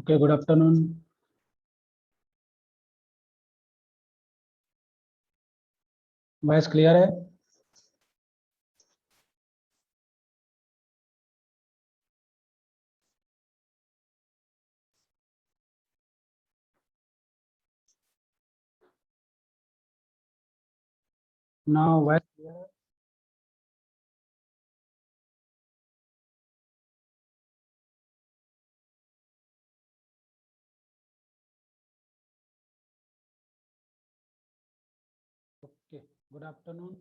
Okay, good afternoon. Voice clear है? Now voice clear है? Okay, good afternoon.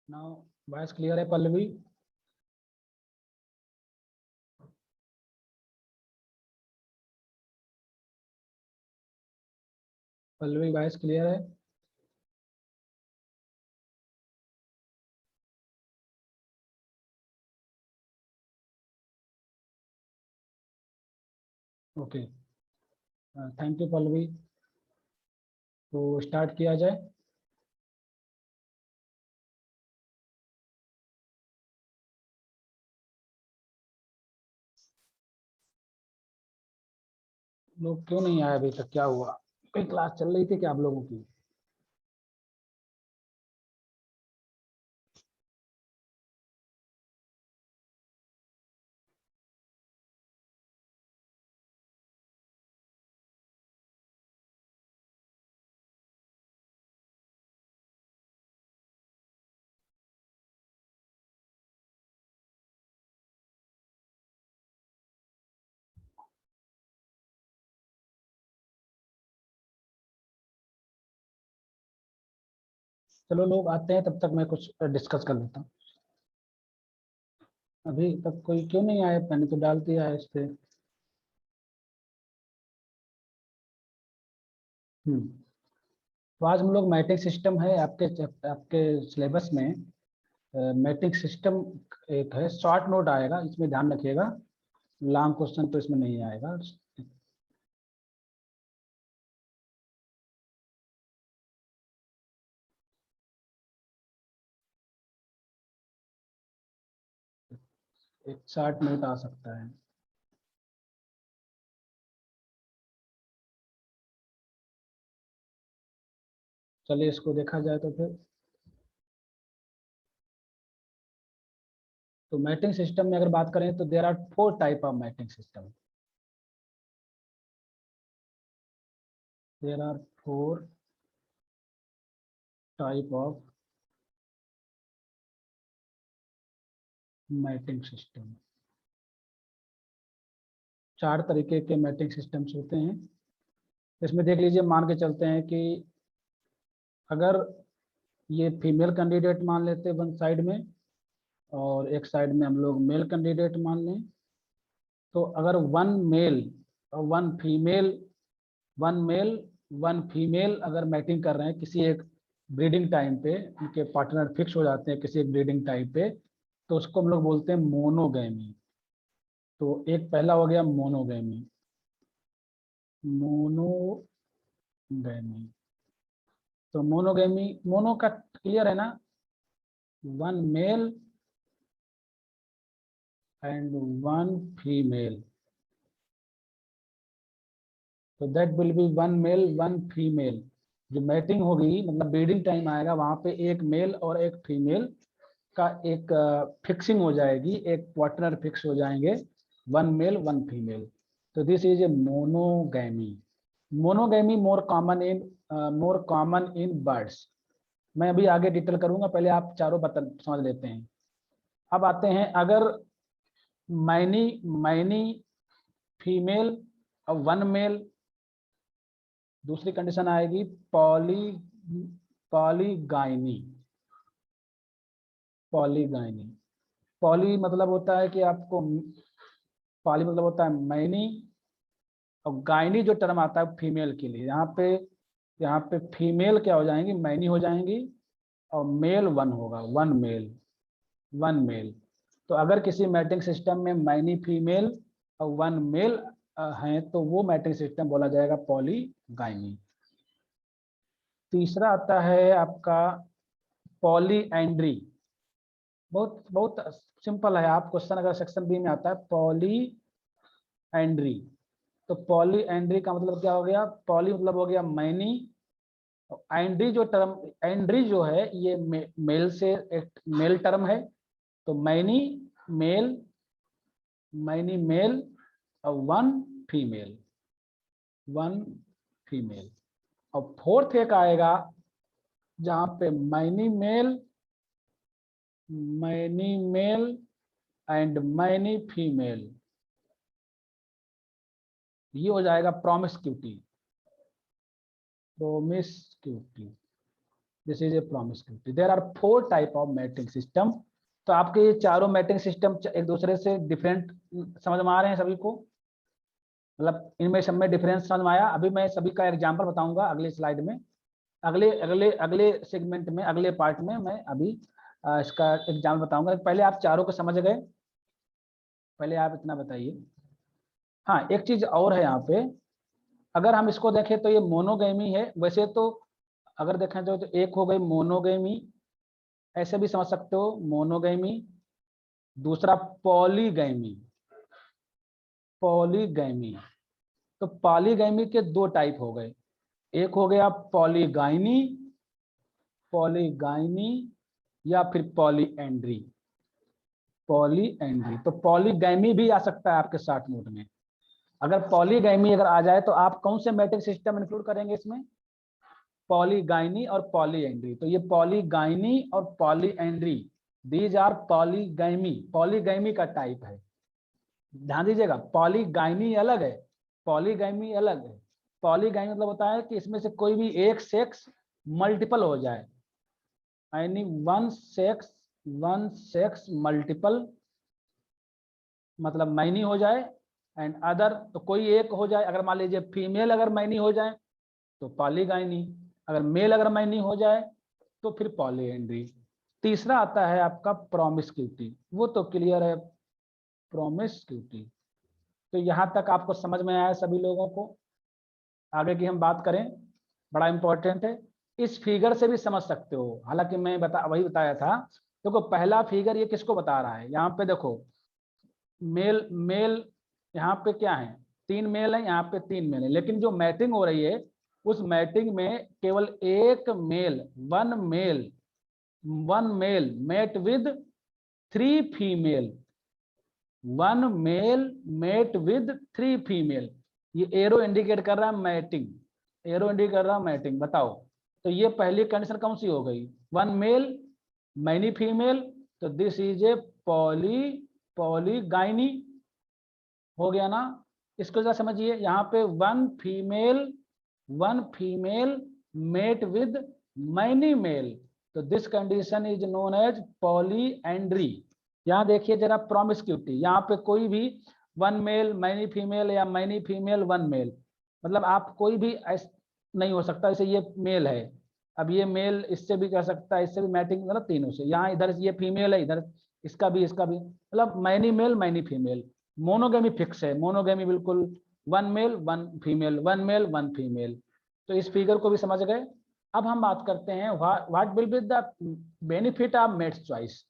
Now voice clear है Pallavi? Pallavi, voice clear है? Okay, thank you Pallavi. तो start किया जाए। लोग क्यों नहीं आए अभी तक? क्या हुआ? कोई क्लास चल रही थी क्या आप लोगों की? चलो लोग आते हैं, तब तक मैं कुछ डिस्कस कर लेता हूँ। अभी तक कोई क्यों नहीं आया? मैंने तो डाल दिया है इस पे। तो आज हम लोग मैट्रिक सिस्टम है आपके सिलेबस में। मैट्रिक सिस्टम एक है, शॉर्ट नोट आएगा, इसमें ध्यान रखिएगा। लॉन्ग क्वेश्चन तो इसमें नहीं आएगा। एक शॉर्ट नोट आ सकता है। चलिए इसको देखा जाए तो फिर। तो मैट्रिक सिस्टम में अगर बात करें तो there are 4 type of mating system. There are 4 type of mating system. 4 तरीके के मैट्रिक सिस्टम्स होते हैं। इसमें देख लीजिए, मान के चलते हैं कि अगर ये फीमेल कैंडिडेट मान लेते हैं वन साइड में, और एक साइड में हम लोग मेल कैंडिडेट मान लें। तो अगर वन मेल और वन फीमेल अगर मैटिंग कर रहे हैं किसी एक ब्रीडिंग टाइम पे, उनके पार्टनर फिक्स हो जाते हैं किसी एक ब्रीडिंग टाइम पे, तो उसको हम लोग बोलते हैं मोनोगैमी। तो एक पहला हो गया मोनोगैमी। मोनोगैमी। तो मोनोगैमी, मोनो का क्लियर है ना? One male and one female. तो that will be one male one female. जो मैटिंग होगी, मतलब ब्रीडिंग टाइम आएगा, वहां पे एक मेल और एक फीमेल का एक फिक्सिंग हो जाएगी, एक पार्टनर फिक्स हो जाएंगे, वन मेल वन फीमेल। तो this is A monogamy. Monogamy more common in birds. मैं अभी आगे डिटेल करूंगा, पहले आप चारों बता समझ लेते हैं। अब आते हैं, अगर मैनी मैनी फीमेल और वन मेल, दूसरी कंडीशन आएगी पॉली पॉलीगाइनी। पॉलीगाइनी। पॉली मतलब होता है कि आपको, पॉली मतलब होता है मैनी, और गायनी जो टर्म आता है फीमेल के लिए, यहाँ पे फीमेल क्या हो जाएंगी? मैनी हो जाएंगी, और मेल वन होगा, वन मेल। One male. तो अगर किसी मैटिंग सिस्टम में मैनी फीमेल और वन मेल हैं तो वो मैटिंग सिस्टम बोला जाएगा पॉलीगाइमी। तीसरा आता है आपका पॉलीएंड्री। बहुत बहुत सिंपल है, आप क्वेश्चन अगर सेक्शन बी में आता है पॉलीएंड्री, तो पॉलीएंड्री का मतलब क्या हो गया, पॉली मतलब हो गया मैनी, एंड्री जो टर्म, एंड्री जो है ये मेल से एक मेल टर्म है, तो मैनी मेल, मैनी मेल और वन फीमेल, वन फीमेल। और फोर्थ एक आएगा जहां पे many male, many male and many female, ये हो जाएगा promiscuity, promiscuity, this is a promiscuity. There are 4 type of mating system. तो आपके ये चारों मैटिंग सिस्टम एक दूसरे से डिफरेंट समझ में आ रहे हैं सभी को, मतलब इनमें सब में डिफरेंस समझ में आया। अभी मैं सभी का एग्जांपल बताऊंगा अगली स्लाइड में, अगले अगले अगले सेगमेंट में, अगले पार्ट में मैं अभी इसका एग्जाम्पल बताऊंगा। पहले आप चारों को समझ गए, पहले आप इतना बताइए। हाँ, एक चीज और है यहाँ पे, अगर हम इसको देखें तो ये मोनोगेमी है वैसे तो, अगर देखें तो एक हो गई मोनोगेमी, ऐसे भी समझ सकते हो मोनोगेमी। दूसरा पॉलीगैमी, पॉलीगैमी, तो पॉलीगैमी के 2 टाइप हो गए, एक हो गया पॉलीगाइनी, पॉलीगाइनी या फिर पॉलीएंड्री, पॉलीएंड्री। तो पॉलीगैमी भी आ सकता है आपके शॉर्ट नोट में। अगर पॉलीगैमी अगर आ जाए तो आप कौन से मैट्रिक सिस्टम इंक्लूड करेंगे इसमें, पॉलीगाइनी और पॉलीएंड्री। तो ये पॉलीगाइनी और polyandry, these are polygamy, polygamy का टाइप है। ध्यान दीजिएगा, पॉलीगाइनी अलग है, पॉलीगैमी अलग है। पॉलीगैमी मतलब होता है कि इसमें से कोई भी एक सेक्स मल्टीपल हो जाए, यानी वन सेक्स मल्टीपल, मतलब मैनी हो जाए, एंड अदर तो कोई एक हो जाए। अगर मान लीजिए फीमेल अगर मैनी हो जाए तो पॉलीगाइनी, अगर मेल अगर मैनी हो जाए तो फिर पॉलीएंड्री। तीसरा आता है आपका प्रोमिस्क्यूटी, वो तो क्लियर है, प्रोमिस्क्यूटी। तो यहाँ तक आपको समझ में आया सभी लोगों को। आगे की हम बात करें, बड़ा इंपॉर्टेंट है, इस फिगर से भी समझ सकते हो, हालांकि मैं वही बताया था। देखो पहला फिगर ये किसको बता रहा है, यहाँ पे देखो मेल मेल, यहाँ पे क्या है 3 मेल है, यहाँ पे 3 मेल है, लेकिन जो मैटिंग हो रही है उस मैटिंग में केवल एक male, one male mate with 3 female, one male mate with 3 female. ये एरो इंडिकेट कर रहा है मैटिंग, एरो इंडिकेट कर रहा है मैटिंग। बताओ, तो ये पहली कंडीशन कौन सी हो गई, वन मेल मैनी फीमेल, तो दिस इज ए पॉलीगाइनी हो गया ना। इसको जरा समझिए, यहाँ पे one female mate with many male, तो this condition is known as polyandry. यहाँ देखिए जरा प्रोमिस्क्यूटी, यहाँ पे कोई भी वन मेल मैनी फीमेल या मैनी फीमेल वन मेल, मतलब आप कोई भी नहीं हो सकता। जैसे ये मेल है, अब ये मेल इससे भी कर सकता है, इससे भी मैटिंग, मतलब तीनों से। यहाँ इधर ये फीमेल है, इधर इसका भी इसका भी, मतलब many male many female. Monogamy fix है, मोनोगेमी बिल्कुल one male one female, one male one female. तो इस फिगर को भी समझ गए। अब हम बात करते हैं what will be the benefit of mate's choice.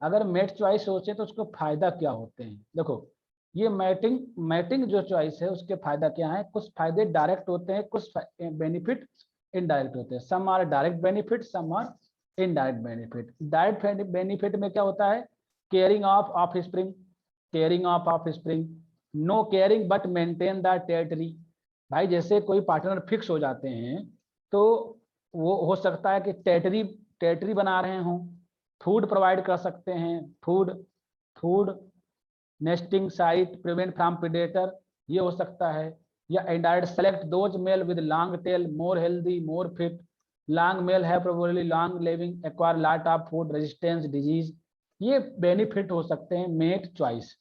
अगर मेट्स चॉइस सोचे तो उसको फायदा क्या होते हैं। देखो ये मैटिंग मैटिंग जो चॉइस है उसके फायदा क्या है, कुछ फायदे डायरेक्ट होते हैं, कुछ बेनिफिट इनडायरेक्ट होते हैं। Some are direct benefit, some are indirect benefit. Direct benefit में क्या होता है, caring of offspring, caring of offspring, no caring but maintain the territory. भाई जैसे कोई पार्टनर फिक्स हो जाते हैं तो वो हो सकता है कि टेरिटरी टेरिटरी बना रहे हों, फूड प्रोवाइड कर सकते हैं, food food nesting site, prevent from predator, ये हो सकता है। या indirect select those male with long tail more healthy more fit, long male है probably long living acquire lot of food resistance disease. ये बेनिफिट हो सकते हैं मेट चॉइस।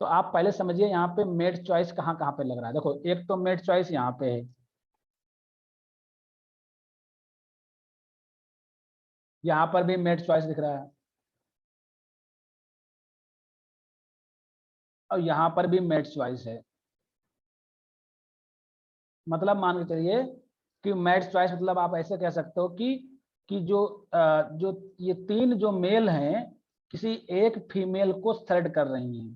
तो आप पहले समझिए यहाँ पे मेट चॉइस कहाँ कहाँ पे लग रहा है। देखो एक तो मेट चॉइस यहाँ पे है, यहाँ पर भी मेट चॉइस दिख रहा है, और यहाँ पर भी मेड चॉइस है। मतलब मान के चलिए कि मेड चॉइस मतलब आप ऐसे कह सकते हो कि जो ये तीन जो मेल हैं किसी एक फीमेल को सेलेक्ट कर रही हैं।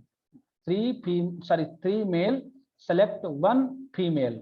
Three mail select one female,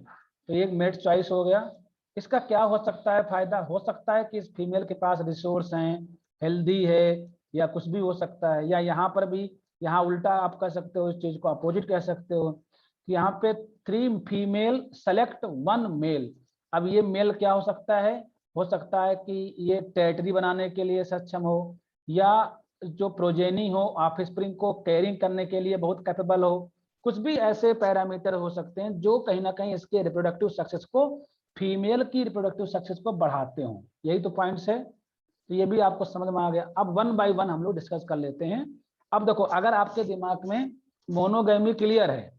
तो एक मेड चॉइस हो गया। इसका क्या हो सकता है फायदा? हो सकता है कि इस फीमेल के पास रिसोर्स हैं, हेल्दी है, या कुछ भी हो सकता है। या यहाँ पर भी, यहाँ उल्टा आप कह सकते हो, इस चीज को अपोजिट कह सकते हो कि यहाँ पे three female select one male. अब ये मेल क्या हो सकता है? हो सकता है कि ये टेरिटरी बनाने के लिए सक्षम हो, या जो प्रोजेनी हो, ऑफस्प्रिंग को कैरिंग करने के लिए बहुत कैपेबल हो। कुछ भी ऐसे पैरामीटर हो सकते हैं जो कहीं ना कहीं इसके रिप्रोडक्टिव सक्सेस को, फीमेल की रिप्रोडक्टिव सक्सेस को बढ़ाते हों। यही तो पॉइंट्स है। तो ये भी आपको समझ में आ गया। अब वन बाय वन हम लोग डिस्कस कर लेते हैं। अब देखो, अगर आपके दिमाग में मोनोगैमी क्लियर है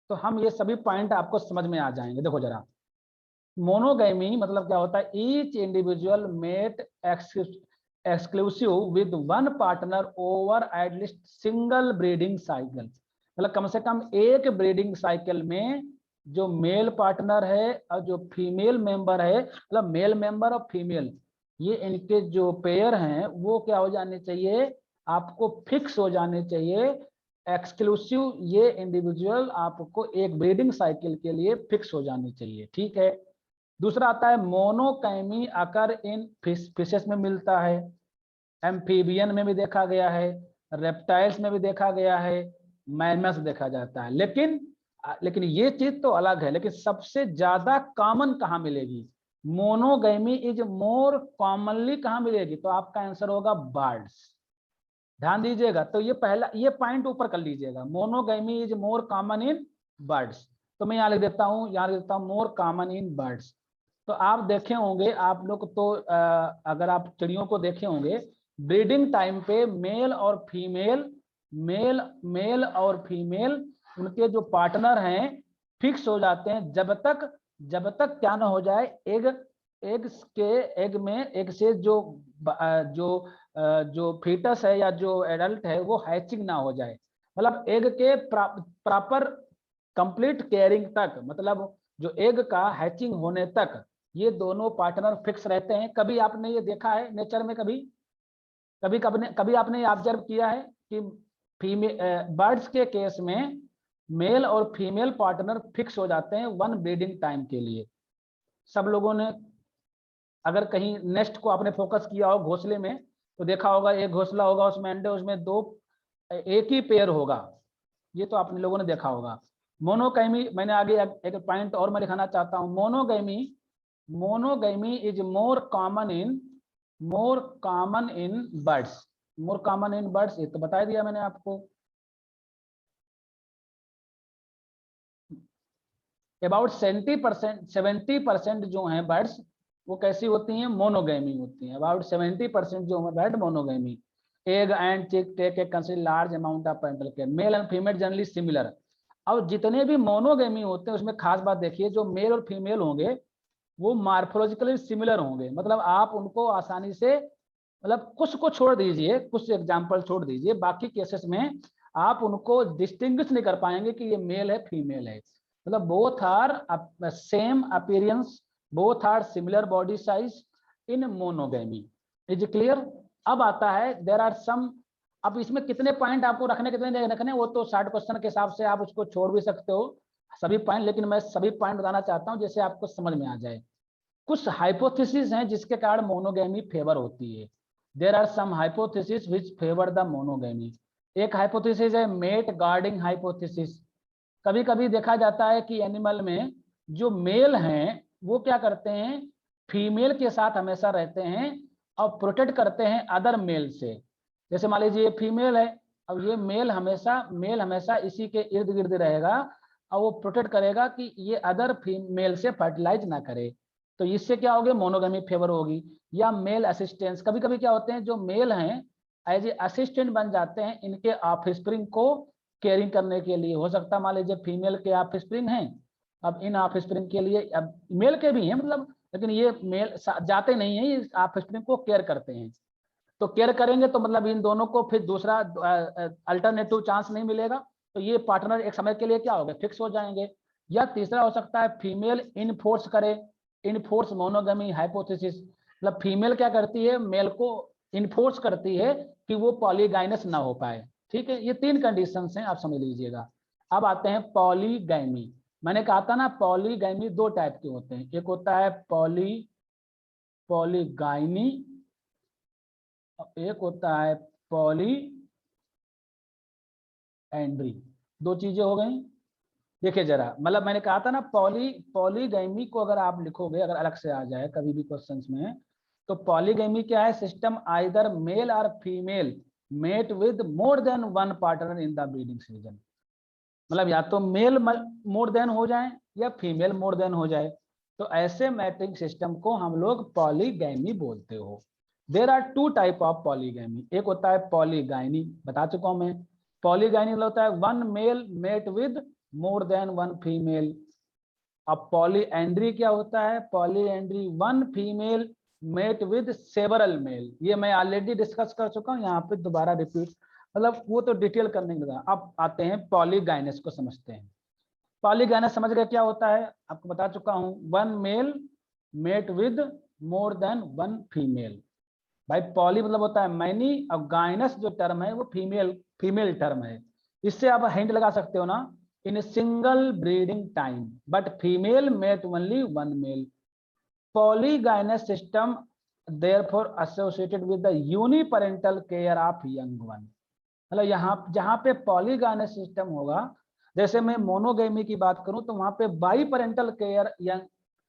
तो हम ये सभी पॉइंट आपको समझ में आ जाएंगे। देखो जरा, मोनोगैमी मतलब क्या होता है? Each individual mate exclusive with one partner over at least single breeding cycle. मतलब कम से कम एक ब्रीडिंग साइकिल में जो मेल पार्टनर है और जो फीमेल मेंबर है, मतलब मेल मेंबर और फीमेल, ये इनके जो पेयर हैं वो क्या हो जाने चाहिए? आपको फिक्स हो जाने चाहिए। एक्सक्लूसिव ये इंडिविजुअल आपको एक ब्रीडिंग साइकिल के लिए फिक्स हो जानी चाहिए। ठीक है। दूसरा आता है मोनोकैमी अकर इन फिशेस में मिलता है, एम्फीबियन में भी देखा गया है, रेप्टाइल्स में भी देखा गया है, मैमल्स देखा जाता है। लेकिन ये चीज तो अलग है। लेकिन सबसे ज्यादा कॉमन कहाँ मिलेगी? मोनोगैमी इज मोर कॉमनली कहाँ मिलेगी? तो आपका आंसर होगा बर्ड्स। ध्यान दीजिएगा। तो ये पहला, ये पॉइंट ऊपर कर लीजिएगा, monogamy is more common in birds. तो मैं यहाँ लिख देता हूँ, यहाँ लिख देता हूँ मोर कॉमन इन बर्ड्स। तो आप देखे होंगे आप लोग तो, अगर आप चिड़ियों को देखे होंगे, ब्रीडिंग टाइम पे मेल और फीमेल, मेल और फीमेल उनके जो पार्टनर हैं फिक्स हो जाते हैं जब तक क्या ना हो जाए, एग में एग से जो फीटस है या जो एडल्ट है वो हैचिंग ना हो जाए। मतलब एग के प्रॉपर कंप्लीट केयरिंग तक, मतलब जो एग का हैचिंग होने तक ये दोनों पार्टनर फिक्स रहते हैं। कभी आपने ये देखा है नेचर में? कभी कभी कभी आपने ऑब्जर्व किया है कि फीमेल बर्ड्स के केस में मेल और फीमेल पार्टनर फिक्स हो जाते हैं वन ब्रीडिंग टाइम के लिए। सब लोगों ने अगर कहीं नेस्ट को आपने फोकस किया हो घोंसले में, तो देखा होगा एक घोंसला होगा, उसमें अंडे, उसमें दो, एक ही पेयर होगा। ये तो आप लोगों ने देखा होगा। मोनोगैमी, मैंने आगे एक पॉइंट और मैं दिखाना चाहता हूँ। Monogamy is more common in birds. More common in birds, ये तो बता दिया मैंने आपको। अबाउट 70% जो हैं बर्ड्स वो कैसी होती हैं? मोनोगैमी होती हैं। अबाउट 70% जो है bird monogamy. Egg and chick take a consider large amount of parental care, male and female generally similar. और जितने भी मोनोगैमी होते हैं उसमें खास बात देखिए, जो मेल और फीमेल होंगे वो मार्फोलॉजिकली सिमिलर होंगे। मतलब आप उनको आसानी से, मतलब कुछ को छोड़ दीजिए, कुछ एग्जाम्पल छोड़ दीजिए, बाकी केसेस में आप उनको डिस्टिंग्विश नहीं कर पाएंगे कि ये मेल है फीमेल है। मतलब both are same appearance, both are similar body size in monogamy. Is clear? अब आता है देयर आर सम। अब इसमें कितने पॉइंट आपको रखने, कितने नहीं रखने, वो तो 60 क्वेश्चन के हिसाब से आप उसको छोड़ भी सकते हो सभी पॉइंट। लेकिन मैं सभी पॉइंट बताना चाहता हूँ जैसे आपको समझ में आ जाए। कुछ हाइपोथेसिस हैं जिसके कारण मोनोगैमी फेवर होती है। There are some hypothesis which favour the monogamy. एक हाइपोथेसिस है मेट गार्डिंग हाइपोथेसिस। कभी कभी देखा जाता है कि एनिमल में जो मेल हैं वो क्या करते हैं, फीमेल के साथ हमेशा रहते हैं और प्रोटेक्ट करते हैं अदर मेल से। जैसे मान लीजिए ये फीमेल है, अब ये मेल हमेशा इसी के इर्द गिर्द रहेगा और वो प्रोटेक्ट करेगा कि ये अदर फीमेल से फर्टिलाइज ना करे। तो इससे क्या होगी? मोनोगैमी फेवर होगी। या मेल असिस्टेंस, कभी कभी क्या होते हैं जो मेल हैं एज ए असिस्टेंट बन जाते हैं इनके ऑफस्प्रिंग को केयरिंग करने के लिए। हो सकता है मान लीजिए फीमेल के ऑफस्प्रिंग हैं, अब इन ऑफस्प्रिंग के लिए, अब मेल के भी हैं मतलब, लेकिन ये मेल जाते नहीं है, ये ऑफस्प्रिंग को केयर करते हैं। तो केयर करेंगे तो मतलब इन दोनों को फिर दूसरा अल्टरनेटिव चांस नहीं मिलेगा। तो ये पार्टनर एक समय के लिए क्या हो गए, फिक्स हो जाएंगे। या तीसरा हो सकता है फीमेल इनफोर्स करे, इनफोर्स मोनोगमी हाइपोथेसिस, मतलब फीमेल क्या करती है, मेल को इनफोर्स करती है कि वो पॉलीगाइनस ना हो पाए। ठीक है, ये 3 कंडीशंस हैं, आप समझ लीजिएगा। अब आते हैं पॉलीगैमी। मैंने कहा था ना पॉलीगैमी 2 टाइप के होते हैं, एक होता है पॉलीगाइनी, एक होता है पॉली एंड्री। 2 चीजें हो गई। देखिए जरा, मतलब मैंने कहा था ना पॉलीगैमी को अगर आप लिखोगे, अगर अलग से आ जाए कभी भी क्वेश्चंस में, तो पॉलीगैमी क्या है, सिस्टम आइदर मेल और female mate with more than one partner in the breeding season. मतलब या तो मेल मोर देन हो जाए या फीमेल मोर देन हो जाए, तो ऐसे मैटिंग सिस्टम को हम लोग पॉलीगैमी बोलते हो। There are 2 type of polygamy, एक होता है पॉलीगाइनी, बता चुका हूं मैं। पॉलीगाइनी होता है 1 male mate with more than 1 female. अब पॉलीएंड्री क्या होता है, polyandry 1 female mate with several male. ये मैं ऑलरेडी डिस्कस कर चुका हूँ, यहाँ पे दोबारा रिपीट, मतलब वो तो डिटेल करने के बाद। अब आते हैं पॉलीगाइनस को समझते हैं। पॉलीगाइनस समझ गए क्या होता है, आपको बता चुका हूँ, 1 male mate with more than 1 female. भाई पॉली मतलब होता है मैनी, और गाइनस जो टर्म है वो फीमेल टर्म है। इससे आप हिंट लगा सकते हो ना, in single breeding time but female mate only 1 मेल। Polygynous system therefore associated with the uniparental care of young one. मतलब यहाँ जहाँ पे पॉलीगाइनस सिस्टम होगा, जैसे मैं मोनोगेमी की बात करूं तो वहां पे बाई पेरेंटल केयर यंग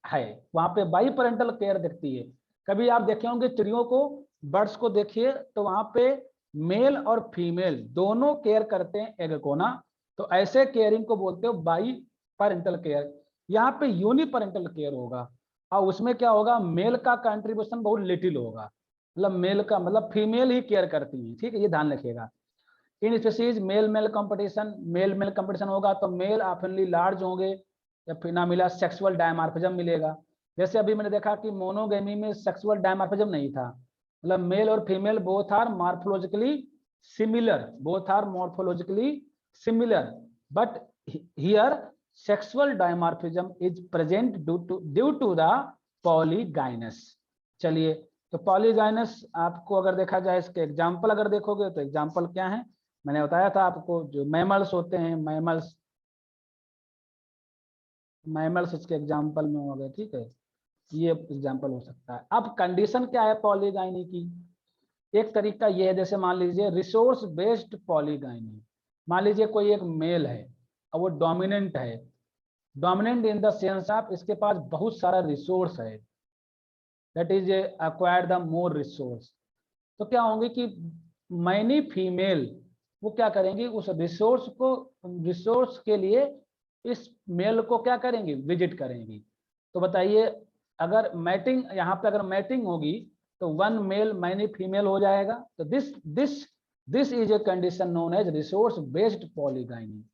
है, वहां पे बाई पेरेंटल केयर दिखती है। कभी आप देखे होंगे चिड़ियों को, बर्ड्स को देखिए, तो वहां पे मेल और फीमेल दोनों केयर करते हैं एग को ना, तो ऐसे केयरिंग को बोलते हो बाई पेरेंटल केयर। यहाँ पे यूनि पेरेंटल केयर होगा, और उसमें क्या होगा, मेल का कंट्रीब्यूशन बहुत लिटिल होगा, मतलब मेल का मतलब फीमेल ही केयर करती है। ठीक है, ये ध्यान रखिएगा। इन स्पीसीज मेल मेल कंपटीशन होगा, तो मेल ऑफनली लार्ज होंगे, या फिर ना मिला सेक्सुअल डायमॉर्फिज्म मिलेगा। जैसे अभी मैंने देखा कि मोनोगेमी में सेक्सुअल डायमॉर्फिज्म नहीं था, मतलब मेल और female both are morphologically similar, but here sexual dimorphism is present due to the polygynous. चलिए, तो पॉलीगाइनस आपको अगर देखा जाए, इसके एग्जाम्पल अगर देखोगे तो एग्जाम्पल क्या है, मैंने बताया था आपको, जो मैमल्स होते हैं, मैमल्स इसके एग्जाम्पल में हो गए। ठीक है, ये एग्जाम्पल हो सकता है। अब कंडीशन क्या है पॉलीगाइनी की, एक तरीका ये है, जैसे मान लीजिए रिसोर्स बेस्ड पॉलीगाइनी। मान लीजिए कोई एक मेल है और वो डोमिनेंट है, dominant in the sense of इसके पास बहुत सारा रिसोर्स है, that is acquire the more resource. तो क्या होंगे कि मैनी फीमेल वो क्या करेंगी, उस रिसोर्स के लिए इस मेल को क्या करेंगी, विजिट करेंगी। तो बताइए, अगर मैटिंग यहाँ पे अगर मैटिंग होगी तो 1 मेल मैनी फीमेल हो जाएगा। तो this is a condition known as resource based polygyny.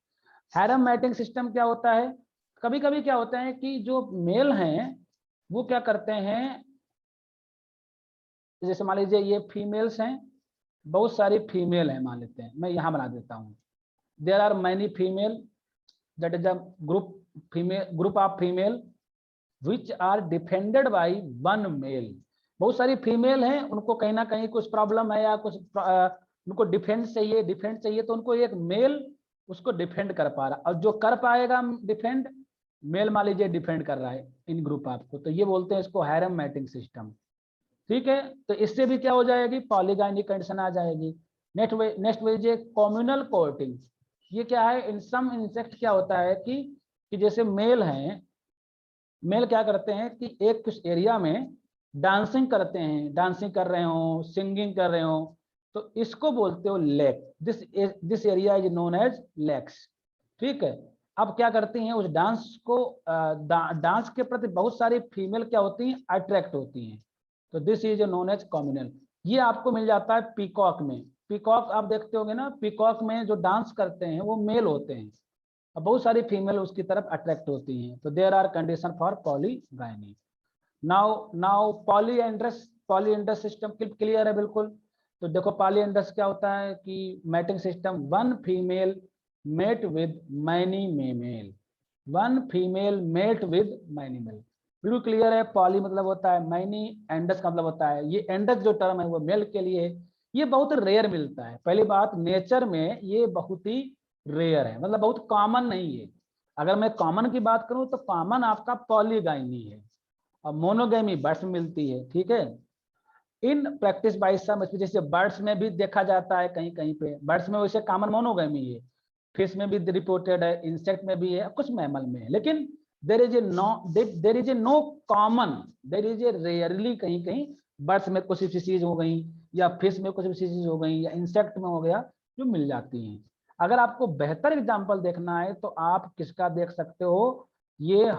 Harem mating system क्या होता है, कभी कभी क्या होता है कि जो मेल हैं वो क्या करते हैं, जैसे मान लीजिए ये फीमेल्स हैं, बहुत सारी फीमेल है मान लेते हैं, मैं यहाँ बना देता हूँ, there are many female, that is a group of female which are defended by 1 male. बहुत सारी फीमेल हैं, उनको कहीं ना कहीं कुछ प्रॉब्लम है या कुछ उनको डिफेंस चाहिए, तो उनको एक मेल उसको डिफेंड कर पा रहा, और जो कर पाएगा डिफेंड, मेल मान लीजिए डिफेंड कर रहा है इन ग्रुप आपको, तो ये बोलते हैं इसको हैरम मैटिंग सिस्टम। ठीक है, तो इससे भी क्या हो जाएगी, पॉलीगाइनी कंडीशन आ जाएगी। नेक्स्ट लीजिए कम्युनल कोर्टिंग। ये क्या है, इन सम इंसेक्ट क्या होता है कि जैसे मेल हैं, मेल क्या करते हैं कि एक कुछ एरिया में डांसिंग करते हैं, डांसिंग कर रहे हो, सिंगिंग कर रहे हो, तो इसको बोलते हो lek. This area is known as leks. ठीक है, अब क्या करती हैं, उस डांस को डांस के प्रति बहुत सारी फीमेल क्या होती हैं, अट्रैक्ट होती हैं, तो this is known as communal. ये आपको मिल जाता है पीकॉक में। पीकॉक आप देखते होंगे ना, पीकॉक में जो डांस करते हैं वो मेल होते हैं, और बहुत सारी फीमेल उसकी तरफ अट्रैक्ट होती हैं, तो there are condition for polygyny. Now polyandrous system clear है बिल्कुल। तो देखो पॉलीएंड्रस क्या होता है कि mating system 1 female mate with many male, one female mate with many male. बिल्कुल क्लियर है। पॉली मतलब होता है मैनी, एंडस का मतलब होता है, ये एंडस जो टर्म है वो मेल के लिए है। ये बहुत रेयर मिलता है। पहली बात, नेचर में ये बहुत ही रेयर है, मतलब बहुत कॉमन नहीं है। अगर मैं कॉमन की बात करूं तो कॉमन आपका पॉलीगाइनी है और मोनोगैमी बर्ड्स में मिलती है। ठीक है। In practice by some species, जैसे बर्ड्स में भी देखा जाता है कहीं कहीं पे, बर्ड्स में वैसे कॉमन मोनोगैमी है, फिश में भी रिपोर्टेड है, इंसेक्ट में भी है, कुछ मैमल में है, लेकिन there is a no common, there is a rarely कहीं कहीं बर्ड्स में कुछ स्पीशीज हो गई, या फिश में कुछ स्पीशीज हो गई, या इंसेक्ट में हो गया, जो मिल जाती हैं। अगर आपको बेहतर एग्जाम्पल देखना है तो आप किसका देख सकते हो, ये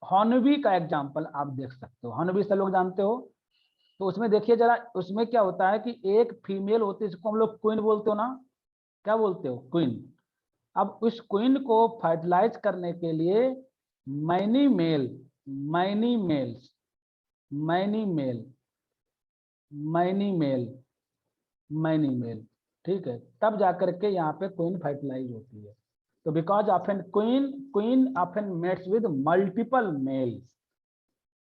हॉर्नबी का एग्जाम्पल आप देख सकते हो। हॉर्नबी से लोग जानते हो, तो उसमें देखिए जरा, उसमें क्या होता है कि एक फीमेल होती है, जिसको हम लोग क्वीन बोलते हो ना, क्या बोलते हो, क्वीन। अब उस क्वीन को फर्टिलाइज करने के लिए many male, many males, many male, many male, many male, ठीक है, तब जाकर के यहाँ पे क्वीन फर्टिलाइज होती है। तो because often queen, queen often mates with multiple male,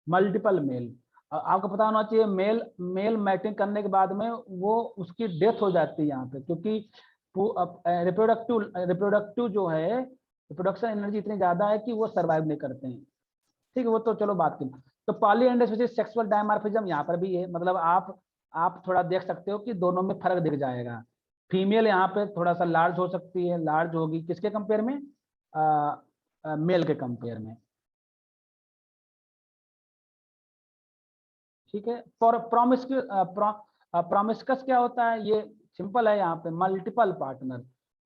multiple male. आपको पता होना चाहिए, मेल मेल मैटिंग करने के बाद में वो उसकी डेथ हो जाती है यहाँ पे, क्योंकि रिप्रोडक्टिव रिप्रोडक्टिव जो है, रिप्रोडक्शन एनर्जी इतनी ज्यादा है कि वो सर्वाइव नहीं करते हैं। ठीक है, वो तो चलो बात की। तो पॉली एंडोस्पेसिस सेक्सुअल डायमॉर्फिज्म यहाँ पर भी है, मतलब आप थोड़ा देख सकते हो कि दोनों में फर्क दिख जाएगा। फीमेल यहाँ पे थोड़ा सा लार्ज हो सकती है, लार्ज होगी किसके कंपेयर में, मेल के कंपेयर में। ठीक है। प्रोमिस्कस क्या होता है, ये सिंपल है, यहाँ पे मल्टीपल पार्टनर,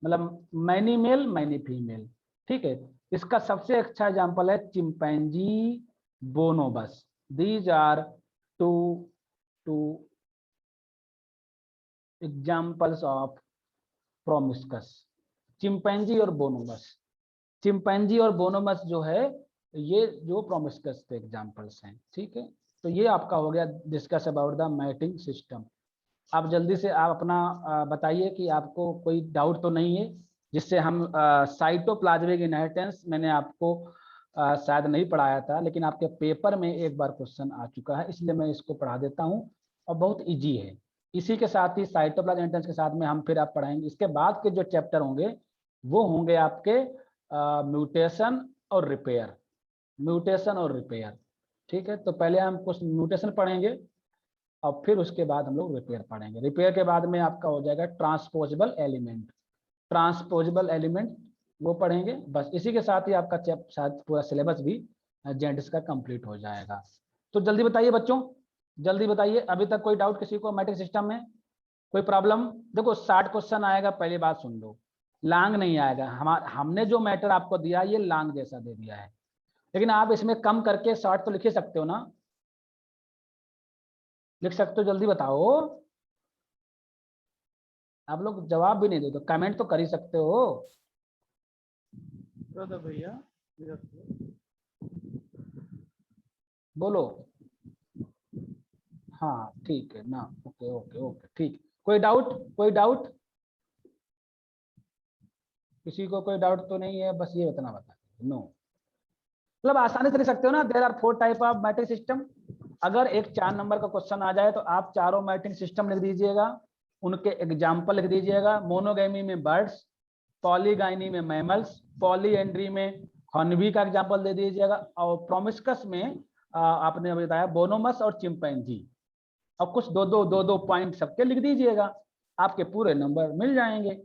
मतलब मैनी मेल मैनी फीमेल। ठीक है। इसका सबसे अच्छा एग्जांपल है chimpanzee, bonobos. These are two two examples of promiscuous, chimpanzee और बोनोबस। चिंपैंजी और बोनोबस जो है, ये जो प्रोमिस्कस के एग्जांपल्स हैं। ठीक है। तो ये आपका हो गया discuss about the mating system. आप जल्दी से आप अपना बताइए कि आपको कोई डाउट तो नहीं है, जिससे हम साइटोप्लाज्मिक इनहेरिटेंस मैंने आपको शायद नहीं पढ़ाया था, लेकिन आपके पेपर में एक बार क्वेश्चन आ चुका है, इसलिए मैं इसको पढ़ा देता हूँ और बहुत इजी है। इसी के साथ ही साइटोप्लाज्मिक इनहेरिटेंस के साथ में हम फिर आप पढ़ाएंगे, इसके बाद के जो चैप्टर होंगे वो होंगे आपके म्यूटेशन और रिपेयर, म्यूटेशन और रिपेयर। ठीक है। तो पहले हम कुछ म्यूटेशन पढ़ेंगे और फिर उसके बाद हम लोग रिपेयर पढ़ेंगे। रिपेयर के बाद में आपका हो जाएगा ट्रांसपोजेबल एलिमेंट, ट्रांसपोजेबल एलिमेंट वो पढ़ेंगे। बस इसी के साथ ही आपका शायद पूरा सिलेबस भी जेंटिस का कंप्लीट हो जाएगा। तो जल्दी बताइए बच्चों, जल्दी बताइए, अभी तक कोई डाउट किसी को मैट्रिक सिस्टम में, कोई प्रॉब्लम। देखो 60 क्वेश्चन आएगा, पहली बात सुन लो, लॉन्ग नहीं आएगा। हमने जो मैटर आपको दिया ये लॉन्ग जैसा दे दिया है, लेकिन आप इसमें कम करके शॉर्ट तो लिख ही सकते हो ना, लिख सकते हो, जल्दी बताओ। आप लोग जवाब भी नहीं दे तो कमेंट तो कर ही सकते हो। तो भैया बोलो। हाँ ठीक है ना, ओके ओके ओके ठीक। कोई डाउट, कोई डाउट, किसी को कोई डाउट तो नहीं है, बस ये बताना बता। नो, मतलब आसानी से लिख सकते हो ना, there are 4 type of mating system. अगर एक 4 नंबर का क्वेश्चन आ जाए तो आप चारों मैट्रिक सिस्टम लिख दीजिएगा, उनके एग्जाम्पल लिख दीजिएगा। मोनोगैमी में बर्ड्स, पॉलीगाइनी में मैमल्स, पॉलीएंड्री में हॉर्नबी का एग्जाम्पल दे दीजिएगा, और प्रोमिस्कस में आपने बताया बोनोमस और चिंपैंजी, और कुछ दो दो पॉइंट सबके लिख दीजिएगा, आपके पूरे नंबर मिल जाएंगे।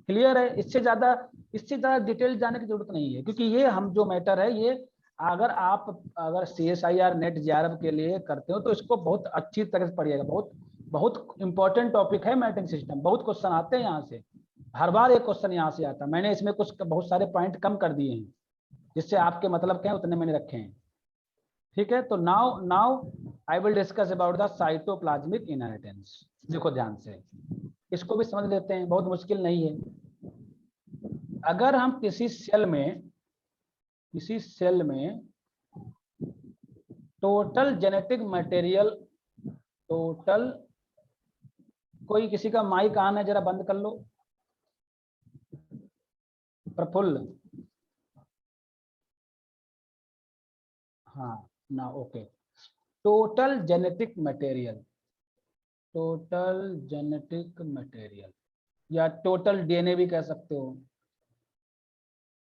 क्लियर है। इससे ज्यादा डिटेल जाने की जरूरत नहीं है, क्योंकि ये हम जो मैटर है ये, अगर CSIR नेट JRF के लिए करते हो तो इसको बहुत अच्छी तरह से पढ़िएगा। बहुत बहुत इंपॉर्टेंट टॉपिक है मैट्रिक सिस्टम, बहुत क्वेश्चन आते हैं यहाँ से, हर बार एक क्वेश्चन यहाँ से आता है। मैंने इसमें कुछ बहुत सारे पॉइंट कम कर दिए हैं, जिससे आपके मतलब क्या है उतने मैंने रखे हैं। ठीक है। तो now now I will discuss about the cytoplasmic inheritance. देखो ध्यान से, इसको भी समझ लेते हैं, बहुत मुश्किल नहीं है। अगर हम किसी सेल में टोटल जेनेटिक मटेरियल, टोटल, कोई किसी का माइक ऑन है, जरा बंद कर लो। प्रफुल्ल, हाँ ना, okay. Total genetic material, total genetic material या टोटल डीएनए भी कह सकते हो।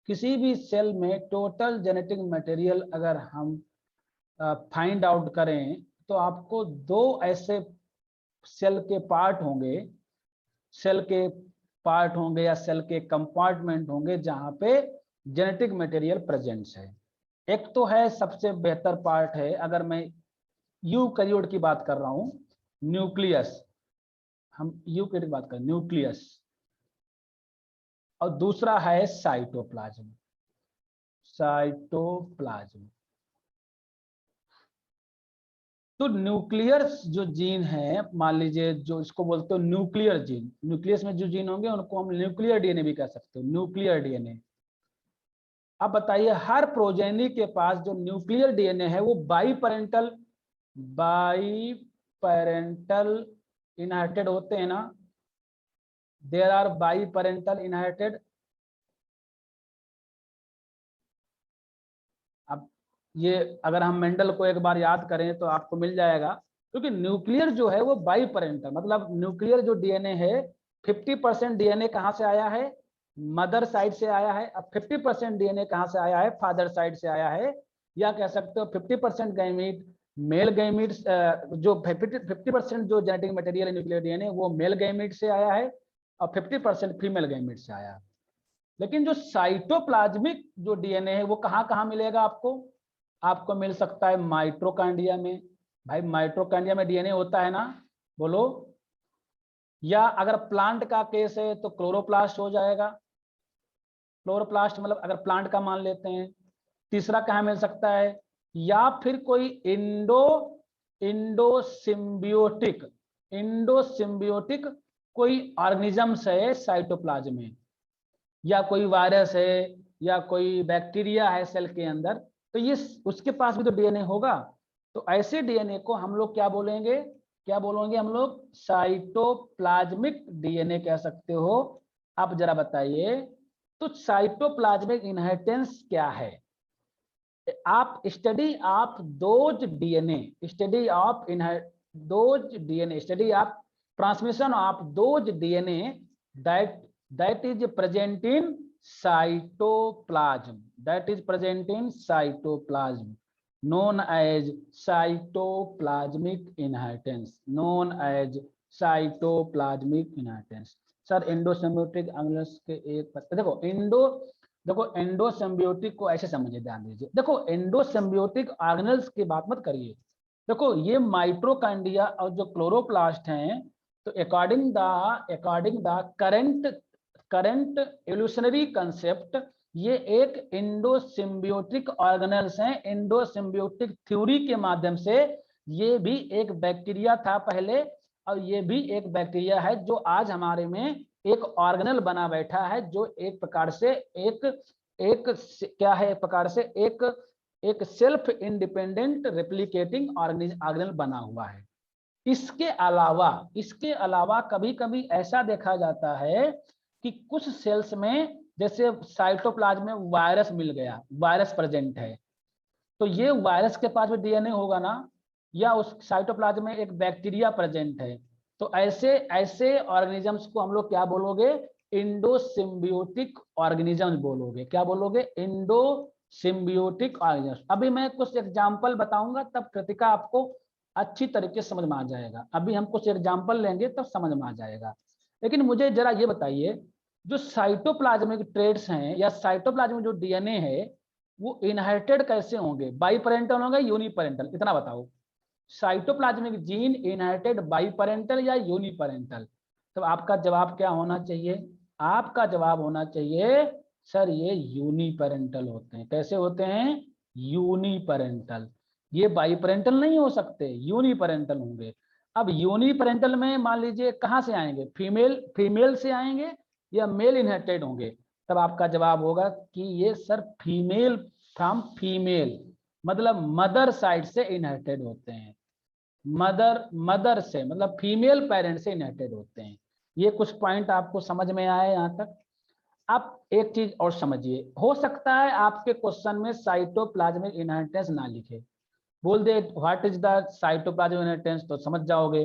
किसी भी सेल में टोटल जेनेटिक मटेरियल अगर हम फाइंड आउट करें तो आपको दो ऐसे सेल के पार्ट होंगे, सेल के पार्ट होंगे या सेल के कंपार्टमेंट होंगे जहां पे जेनेटिक मटेरियल प्रेजेंट है। एक तो है सबसे बेहतर पार्ट है, अगर मैं यूकैरियोट की बात कर रहा हूं, न्यूक्लियस, हम यूकैरियोट की बात करें, न्यूक्लियस, और दूसरा है साइटोप्लाज्म, साइटोप्लाज्म। तो न्यूक्लियर जो जीन है, मान लीजिए जो इसको बोलते हो न्यूक्लियर जीन, न्यूक्लियस में जो जीन होंगे उनको हम न्यूक्लियर डीएनए भी कह सकते हो, न्यूक्लियर डीएनए। अब बताइए हर प्रोजेनी के पास जो न्यूक्लियर डीएनए है वो बाई पेरेंटल इनहेरिटेड होते हैं ना, there are biparental inherited. अब ये अगर हम मेंडल को एक बार याद करें तो आपको मिल जाएगा, क्योंकि न्यूक्लियर जो है वो बाई पेरेंटल, मतलब न्यूक्लियर जो डीएनए है 50% डीएनए कहाँ से आया है, मदर साइड से आया है। अब 50% डीएनए कहाँ से आया है, फादर साइड से आया है। या कह सकते हो 50% गैमीट, मेल गैमीट, जो 50% जो जेनेटिक मटेरियल है न्यूक्लियर डीएनए वो मेल गैमीट से आया है और 50% फीमेल गैमीट से आया है। लेकिन जो साइटोप्लाज्मिक जो डीएनए है वो कहाँ कहाँ मिलेगा आपको, आपको मिल सकता है माइटोकॉन्ड्रिया में। भाई माइटोकॉन्ड्रिया में डीएनए होता है ना, बोलो। या अगर प्लांट का केस है तो क्लोरोप्लास्ट हो जाएगा, क्लोरोप्लास्ट मतलब अगर प्लांट का मान लेते हैं। तीसरा कहाँ मिल सकता है, या फिर कोई इंडोसिम्बियोटिक, इंडोसिम्बियोटिक कोई ऑर्गेनिजम्स है साइटोप्लाज्म में, या कोई वायरस है या कोई बैक्टीरिया है सेल के अंदर, तो ये उसके पास भी तो डीएनए होगा। तो ऐसे डीएनए को हम लोग क्या बोलेंगे, क्या बोलेंगे हम लोग, साइटोप्लाज्मिक डीएनए कह सकते हो। आप जरा बताइए तो साइटोप्लाज्मिक इनहेरिटेंस क्या है। आप study of those DNA, study of those DNA, study of transmission of those DNA that is present in cytoplasm, that is present in cytoplasm, known as cytoplasmic inheritance, known as cytoplasmic inheritance। Sir endosymbiotic organelles के एक देखो एंडोसिम्बियोटिक को ऐसे समझिए, ध्यान दीजिए। देखो एंडोसिम्बियोटिक organelles की बात मत करिए, देखो ये माइटोकॉन्ड्रिया और जो क्लोरोप्लास्ट हैं, तो according the current evolutionary concept ये एक एंडोसिम्बियोटिक ऑर्गेनेल्स हैं। एंडोसिम्बियोटिक थ्योरी के माध्यम से ये भी एक बैक्टीरिया था पहले, और ये भी एक बैक्टीरिया है जो आज हमारे में एक ऑर्गेनल बना बैठा है, जो एक प्रकार से एक क्या है, एक प्रकार से एक सेल्फ इंडिपेंडेंट रेप्लिकेटिंग ऑर्गेनल बना हुआ है। इसके अलावा कभी कभी ऐसा देखा जाता है कि कुछ सेल्स में, जैसे साइटोप्लाज्म में वायरस मिल गया, वायरस प्रेजेंट है, तो ये वायरस के पास भी डीएनए होगा ना, या उस साइटोप्लाज्म में एक बैक्टीरिया प्रेजेंट है, तो ऐसे ऑर्गेनिजम्स को हम लोग क्या बोलोगे, इंडोसिम्बियोटिक ऑर्गेनिजम्स बोलोगे। क्या बोलोगे, इंडोसिम्बियोटिक ऑर्गेनिजम्स। अभी मैं कुछ एग्जांपल बताऊंगा तब कृतिका आपको अच्छी तरीके से समझ में आ जाएगा। अभी हम कुछ एग्जांपल लेंगे तब समझ में आ जाएगा। लेकिन मुझे जरा ये बताइए, जो साइटोप्लाज्मिक ट्रेड्स हैं या साइटोप्लाज्म जो डीएनए है वो इनहेरिटेड कैसे होंगे, बाई पेरेंटल होंगे यूनिपेरेंटल, इतना बताओ। Cytoplasmic gene inherited by parental या यूनिपेरेंटल, तो आपका जवाब क्या होना चाहिए, आपका जवाब होना चाहिए सर ये यूनिपेरेंटल होते हैं। कैसे होते हैं, यूनिपेरेंटल। ये बाई पेरेंटल नहीं हो सकते, यूनिपेरेंटल होंगे। अब यूनिपेरेंटल में मान लीजिए कहाँ से आएंगे, फीमेल से आएंगे या मेल इनहेरिटेड होंगे, तब आपका जवाब होगा कि ये सर फीमेल फ्रॉम फीमेल, मतलब मदर साइड से इनहेरिटेड होते हैं। मदर से मतलब फीमेल पेरेंट से इनहेरिटेड होते हैं। ये कुछ पॉइंट आपको समझ में आए यहाँ तक। आप एक चीज और समझिए, हो सकता है आपके क्वेश्चन में साइटोप्लाज्मिक इनहेरिटेंस ना लिखे, बोल दे what is the cytoplasmic inheritance तो समझ जाओगे,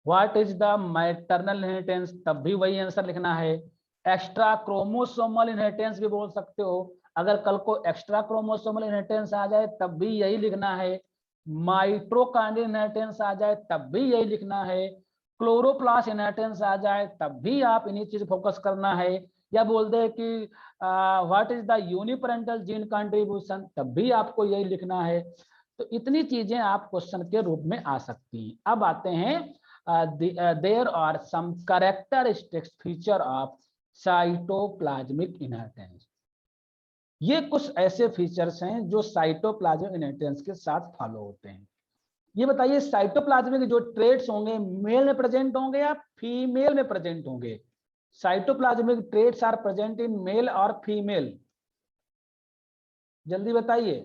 what is the maternal inheritance तब भी वही आंसर लिखना है, एक्स्ट्रा क्रोमोसोमल इनहेरिटेंस भी बोल सकते हो, अगर कल को एक्स्ट्रा क्रोमोसोमल इनहेरिटेंस आ जाए तब भी यही लिखना है, माइटोकॉन्ड्रियल इनहेरिटेंस आ जाए तब भी यही लिखना है, क्लोरोप्लास्ट इनहेरिटेंस आ जाए तब भी आप इन्हीं चीज फोकस करना है, या बोल दे कि what is the uniparental gene contribution तब भी आपको यही लिखना है। तो इतनी चीजें आप क्वेश्चन के रूप में आ सकती हैं। अब आते हैं there are some characteristics feature of cytoplasmic inheritance। ये कुछ ऐसे फीचर्स हैं जो साइटोप्लाज्मिक इनहेरिटेंस के साथ फॉलो होते हैं। ये बताइए साइटोप्लाज्मिक जो ट्रेड्स होंगे मेल में प्रेजेंट होंगे या फीमेल में प्रेजेंट होंगे? Cytoplasmic traits are present in male और फीमेल, जल्दी बताइए,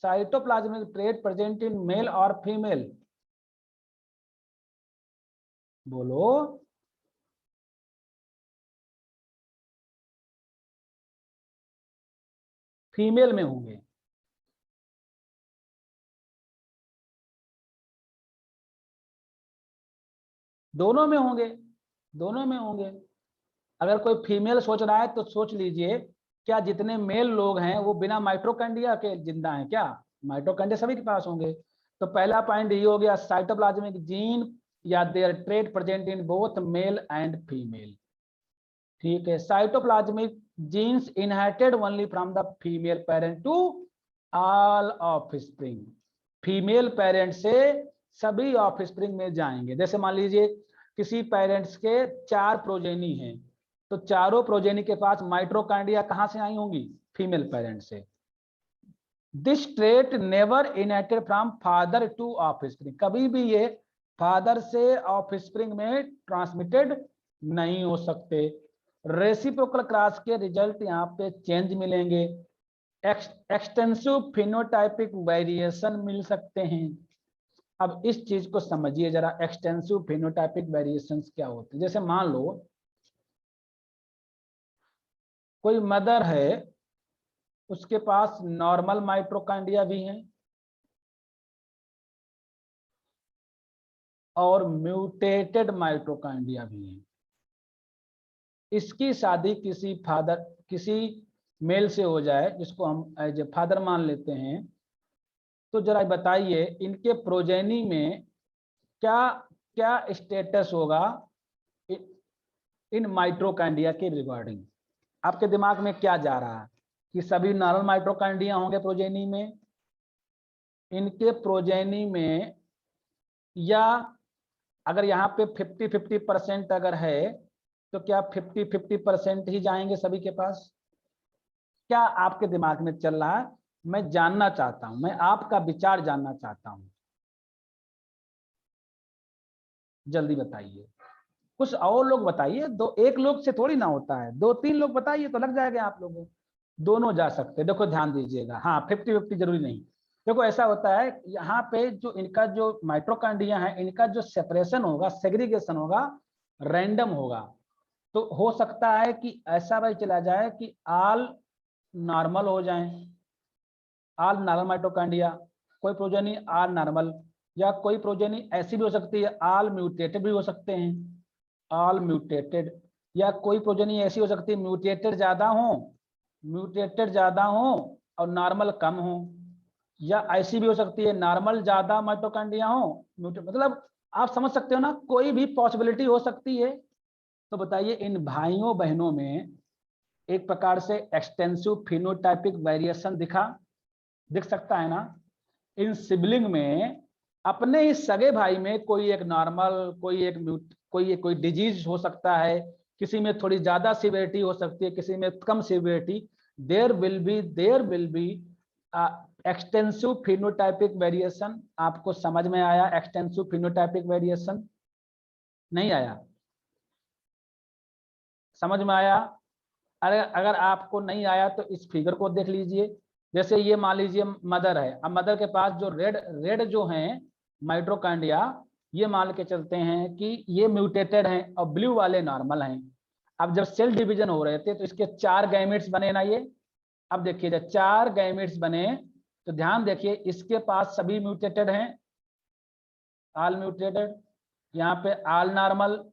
cytoplasmic trait present in male और फीमेल, बोलो। फीमेल में होंगे, दोनों में होंगे, दोनों में होंगे। अगर कोई फीमेल सोच रहा है तो सोच लीजिए, क्या जितने मेल लोग हैं वो बिना माइटोकॉन्ड्रिया के जिंदा हैं क्या? माइटोकॉन्ड्रिया सभी के पास होंगे। तो पहला पॉइंट ये हो गया, साइटोप्लाज्मिक जीन या their trait present in both male and female. ठीक है, cytoplasmic genes inherited only from the female parent to all offspring, female parent से सभी ऑफस्प्रिंग में जाएंगे। जैसे मान लीजिए किसी पेरेंट्स के 4 प्रोजेनी हैं, तो चारों प्रोजेनी के पास माइटोकॉन्ड्रिया कहां से आई होंगी? फीमेल पेरेंट से। This trait never inherited from father to offspring, कभी भी ये फादर से ऑफस्प्रिंग में ट्रांसमिटेड नहीं हो सकते। रेसिप्रोकल क्रॉस के रिजल्ट यहाँ पे चेंज मिलेंगे, एक्सटेंसिव फिनोटाइपिक वेरिएशन मिल सकते हैं। अब इस चीज को समझिए जरा, एक्सटेंसिव फिनोटाइपिक वेरिएशंस क्या होते हैं। जैसे मान लो कोई मदर है, उसके पास नॉर्मल माइटोकॉन्ड्रिया भी हैं और म्यूटेटेड माइटोकॉन्ड्रिया भी हैं। इसकी शादी किसी मेल से हो जाए जिसको हम एज ए फादर मान लेते हैं, तो जरा बताइए इनके प्रोजेनी में क्या क्या स्टेटस होगा इन माइटोकॉन्ड्रिया के रिगार्डिंग? आपके दिमाग में क्या जा रहा है कि सभी नॉर्मल माइटोकॉन्ड्रिया होंगे प्रोजेनी में, इनके प्रोजेनी में, या अगर यहाँ पे 50-50% अगर है तो क्या 50-50% ही जाएंगे सभी के पास? क्या आपके दिमाग में चल रहा है? मैं जानना चाहता हूं, मैं आपका विचार जानना चाहता हूं, जल्दी बताइए। कुछ और लोग बताइए, दो एक लोग से थोड़ी ना होता है, 2-3 लोग बताइए तो लग जाएगा आप लोगों। दोनों जा सकते हैं, देखो ध्यान दीजिएगा, हाँ 50-50 जरूरी नहीं। देखो ऐसा होता है यहाँ पे जो इनका जो माइटोकॉन्ड्रिया है, इनका जो सेपरेशन होगा, सेग्रीगेशन होगा, रैंडम होगा। तो हो सकता है कि ऐसा भाई चला जाए कि आल नॉर्मल हो जाए, आल नॉर्मल माइटोकॉन्ड्रिया, कोई प्रोजेनी आल नॉर्मल, या कोई प्रोजेनी ऐसी भी हो सकती है आल म्यूटेटेड भी हो सकते हैं, आल म्यूटेटेड, या कोई प्रोजेनी ऐसी हो सकती है म्यूटेटेड ज्यादा हो और नॉर्मल कम हो, या ऐसी भी हो सकती है नॉर्मल ज्यादा माइटोकॉन्ड्रिया हो, मतलब आप समझ सकते हो ना, कोई भी पॉसिबिलिटी हो सकती है। तो बताइए इन भाइयों बहनों में एक प्रकार से एक्सटेंसिव फिनोटाइपिक वेरिएशन दिख सकता है ना। इन सिबलिंग में अपने ही सगे भाई में कोई एक नॉर्मल, कोई डिजीज हो सकता है, किसी में थोड़ी ज्यादा सिवियरिटी हो सकती है, किसी में कम severity. There will be extensive phenotypic variation. आपको समझ में आया एक्सटेंसिव फिनोटाइपिक वेरिएशन? नहीं आया? समझ में आया? अरे अगर आपको नहीं आया तो इस फिगर को देख लीजिए। जैसे ये मान लीजिए मदर है, अब मदर के पास जो रेड जो हैं माइटोकॉन्ड्रिया, ये मान के चलते हैं कि ये म्यूटेटेड हैं और ब्लू वाले नॉर्मल हैं। अब जब सेल डिवीजन हो रहे थे तो इसके 4 गैमेट्स बने ना ये। अब देखिए जब 4 गैमेट्स बने तो ध्यान देखिए इसके पास सभी म्यूटेटेड हैं, ऑल म्यूटेटेड, यहाँ पे ऑल नॉर्मल,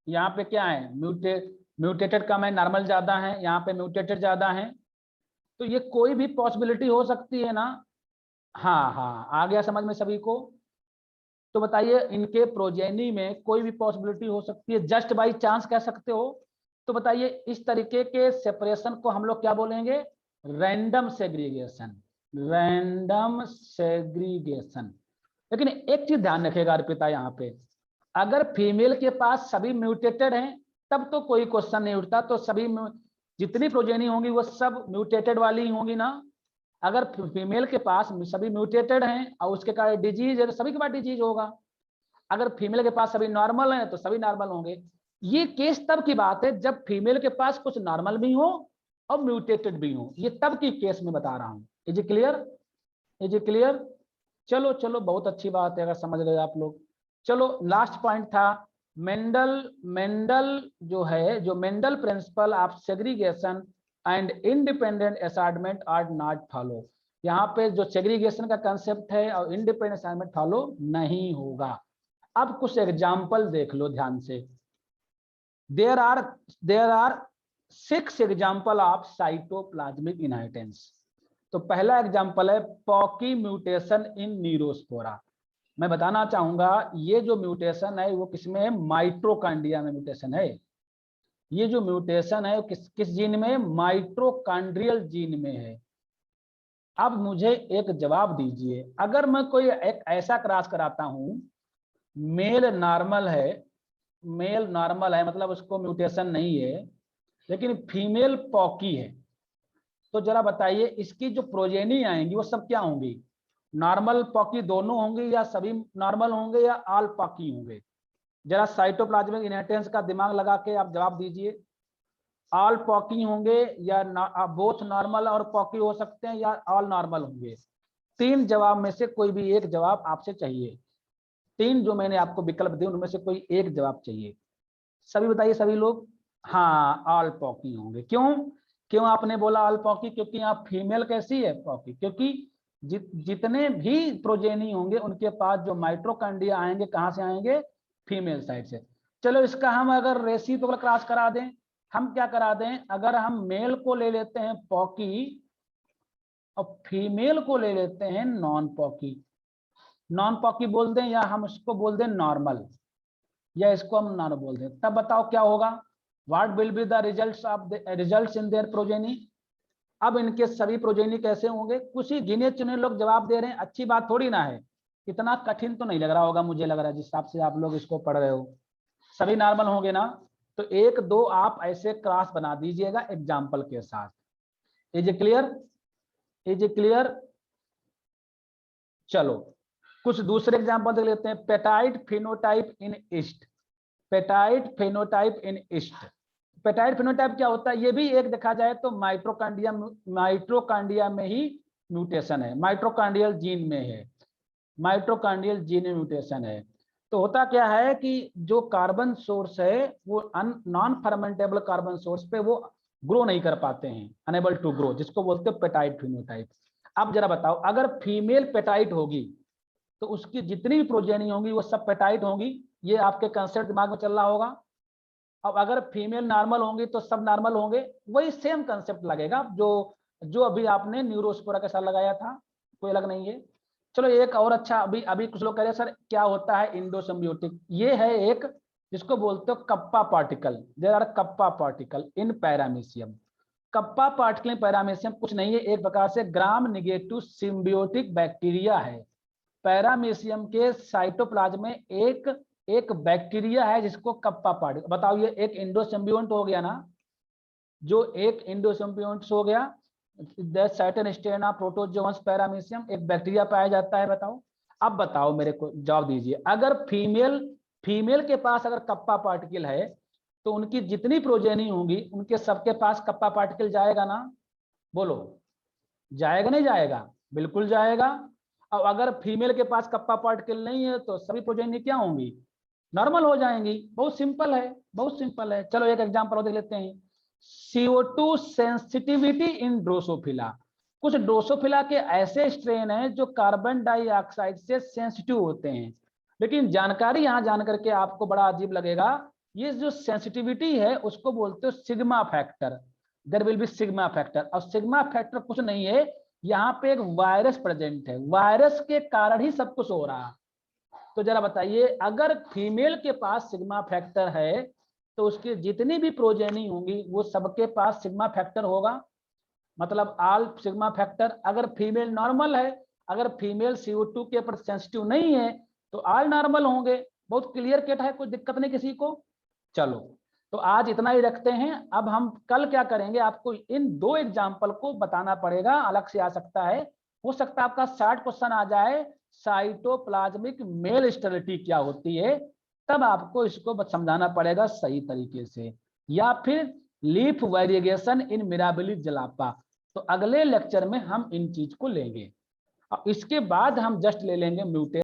यहाँ पे क्या है म्यूटेटेड कम है, नॉर्मल ज्यादा है, यहाँ पे म्यूटेटेड ज्यादा है। तो ये कोई भी पॉसिबिलिटी हो सकती है ना। हाँ हाँ, आ गया समझ में सभी को। तो बताइए इनके प्रोजेनी में कोई भी पॉसिबिलिटी हो सकती है, जस्ट बाई चांस कह सकते हो। तो बताइए इस तरीके के सेपरेशन को हम लोग क्या बोलेंगे, रैंडम सेग्रीगेशन, रैंडम सेग्रीगेशन। लेकिन एक चीज ध्यान रखिएगा अर्पिता, यहाँ पे अगर फीमेल के पास सभी म्यूटेटेड हैं तब तो कोई क्वेश्चन नहीं उठता, तो सभी जितनी प्रोजेनी होंगी वो सब म्यूटेटेड वाली ही होंगी ना। अगर फीमेल के पास सभी म्यूटेटेड हैं और उसके कारण डिजीज है तो सभी के पास डिजीज होगा। अगर फीमेल के पास सभी नॉर्मल हैं तो सभी नॉर्मल होंगे। ये केस तब की बात है जब फीमेल के पास कुछ नॉर्मल भी हो और म्यूटेटेड भी हो, ये तब की केस में बता रहा हूं। Is it clear, is it clear? चलो चलो बहुत अच्छी बात है अगर समझ गए आप लोग। चलो लास्ट पॉइंट था मेंडल जो है, जो Mendel principle of segregation and independent assignment are not follow. यहाँ पे जो सेग्रीगेशन का कंसेप्ट है और इंडिपेंडेंट असाइनमेंट फॉलो नहीं होगा। अब कुछ एग्जाम्पल देख लो ध्यान से। There are 6 example of cytoplasmic inheritance. तो पहला एग्जाम्पल है पॉकी म्यूटेशन इन न्यूरोस्पोरा। मैं बताना चाहूंगा ये जो म्यूटेशन है वो किसमें है, माइटोकॉन्ड्रिया में म्यूटेशन है। ये जो म्यूटेशन है किस जीन में, माइटोकॉन्ड्रियल जीन में है। अब मुझे एक जवाब दीजिए, अगर मैं कोई एक ऐसा क्रॉस कराता हूं, मेल नॉर्मल है मतलब उसको म्यूटेशन नहीं है, लेकिन फीमेल पॉकी है, तो जरा बताइए इसकी जो प्रोजेनी आएंगी वो सब क्या होंगी, नॉर्मल पॉकी दोनों होंगी या सभी नॉर्मल होंगे या ऑल पॉकी होंगे? जरा साइटोप्लाज्मिक इनहेरिटेंस का दिमाग लगा के आप जवाब दीजिए। ऑल पॉकी होंगे या बोथ नॉर्मल और पॉकी हो सकते हैं या ऑल नॉर्मल होंगे? 3 जवाब में से कोई भी एक जवाब आपसे चाहिए। 3 जो मैंने आपको विकल्प दिए उनमें से कोई एक जवाब चाहिए। सभी बताइए सभी लोग। हाँ ऑल पॉकी होंगे। क्यों क्यों आपने बोला ऑल पॉकी? क्योंकि यहाँ फीमेल कैसी है, पॉकी। क्योंकि जितने भी प्रोजेनी होंगे उनके पास जो माइटोकॉन्ड्रिया आएंगे कहाँ से आएंगे, फीमेल साइड से। चलो इसका हम अगर रेसिप्रोकल क्रॉस करा दें, हम क्या करा दें, अगर हम मेल को ले लेते हैं पॉकी और फीमेल को ले लेते हैं नॉन पॉकी, नॉन पॉकी बोल दें या हम इसको बोल दें नॉर्मल, या इसको हम नॉन बोल दें, तब बताओ क्या होगा, what will be the results in their progeny. अब इनके सभी प्रोजेनी कैसे होंगे, कुछ ही गिने चुने लोग जवाब दे रहे हैं, अच्छी बात थोड़ी ना है। इतना कठिन तो नहीं लग रहा होगा, मुझे लग रहा है जिस हिसाब से आप लोग इसको पढ़ रहे हो। सभी नॉर्मल होंगे ना, तो 1-2 आप ऐसे क्रॉस बना दीजिएगा एग्जाम्पल के साथ। Is clear, is clear? चलो कुछ दूसरे एग्जाम्पल देख लेते हैं। पेटाइड फिनोटाइप इन ईस्ट, पेटाइड फिनोटाइप इन ईस्ट। पेटाइड फिनोटाइप क्या होता है, ये भी एक देखा जाए तो माइटोकॉन्ड्रिया में ही म्यूटेशन है, माइटोकॉन्ड्रियल जीन में है, माइटोकॉन्ड्रियल जीन में म्यूटेशन है। तो होता क्या है कि जो कार्बन सोर्स है वो नॉन फर्मेंटेबल कार्बन सोर्स पे वो ग्रो नहीं कर पाते हैं, अनेबल टू ग्रो, जिसको बोलते हैं पेटाइड फिनोटाइप। अब जरा बताओ अगर फीमेल पेटाइट होगी तो उसकी जितनी भी प्रोजेनी होंगी वो सब पेटाइट होंगी, ये आपके कंसेप्ट दिमाग में चल रहा होगा। अब अगर फीमेल नॉर्मल होंगी तो सब नॉर्मल होंगे, वही सेम कंसेप्ट लगेगा जो अभी आपने न्यूरोस्पोरा के साथ लगाया था, कोई अलग नहीं है। चलो एक और अच्छा, अभी अभी कुछ लोग कह रहे हैं सर क्या होता है इंडोसिम्बियोटिक, ये है एक जिसको बोलते हो kappa particle, there are kappa particle in paramecium. Kappa particle in paramecium कुछ नहीं है, एक प्रकार से ग्राम निगेटिव सिम्बियोटिक बैक्टीरिया है। पैरामीशियम के साइटोप्लाज्म में एक बैक्टीरिया है जिसको कप्पा पार्टिकल। बताओ ये एक इंडोसिम्बियोंट हो गया ना, जो एक इंडोसिम्बियोंट हो गया, certain strain of protozoans paramecium, एक बैक्टीरिया पाया जाता है। बताओ अब बताओ मेरे को जवाब दीजिए, अगर फीमेल के पास अगर कप्पा पार्टिकल है तो उनकी जितनी प्रोजेनी होंगी उनके सबके पास कप्पा पार्टिकल जाएगा ना, बोलो जाएगा नहीं जाएगा? बिल्कुल जाएगा। अब अगर फीमेल के पास कप्पा पार्टिकल नहीं है तो सभी प्रोजेनी क्या होंगी, नॉर्मल हो जाएंगी। बहुत सिंपल है, बहुत सिंपल है। चलो एक एग्जांपल और देख लेते हैं। CO2 सेंसिटिविटी इन ड्रोसोफिला। कुछ ड्रोसोफिला के ऐसे स्ट्रेन हैं जो कार्बन डाइऑक्साइड से सेंसिटिव होते हैं। लेकिन जानकारी यहां जान करके आपको बड़ा अजीब लगेगा, ये जो सेंसिटिविटी है उसको बोलते हो sigma factor. There will be sigma factor, और सिग्मा फैक्टर कुछ नहीं है, यहाँ पे एक वायरस प्रेजेंट है, वायरस के कारण ही सब कुछ हो रहा है। तो जरा बताइए, अगर फीमेल के पास सिग्मा फैक्टर है तो उसकी जितनी भी प्रोजेनी होंगी वो सबके पास सिग्मा फैक्टर होगा, मतलब आल सिग्मा फैक्टर। अगर फीमेल नॉर्मल है, अगर फीमेल CO2 के ऊपर सेंसिटिव नहीं है तो आल नॉर्मल होंगे। बहुत क्लियर कट है, कोई दिक्कत नहीं किसी को। चलो तो आज इतना ही रखते हैं। अब हम कल क्या करेंगे, आपको इन दो एग्जाम्पल को बताना पड़ेगा, अलग से आ सकता है, हो सकता है आपका 60 क्वेश्चन आ जाए, साइटोप्लाज्मिक मेल स्टेरिलिटी क्या होती है, तब आपको इसको समझाना पड़ेगा सही तरीके से। या फिर लीफ वेरिएगेशन इन मिराबिलिस जलापा। तो अगले लेक्चर में हम इन चीज को लेंगे, इसके बाद हम जस्ट ले लेंगे म्यूटेशन।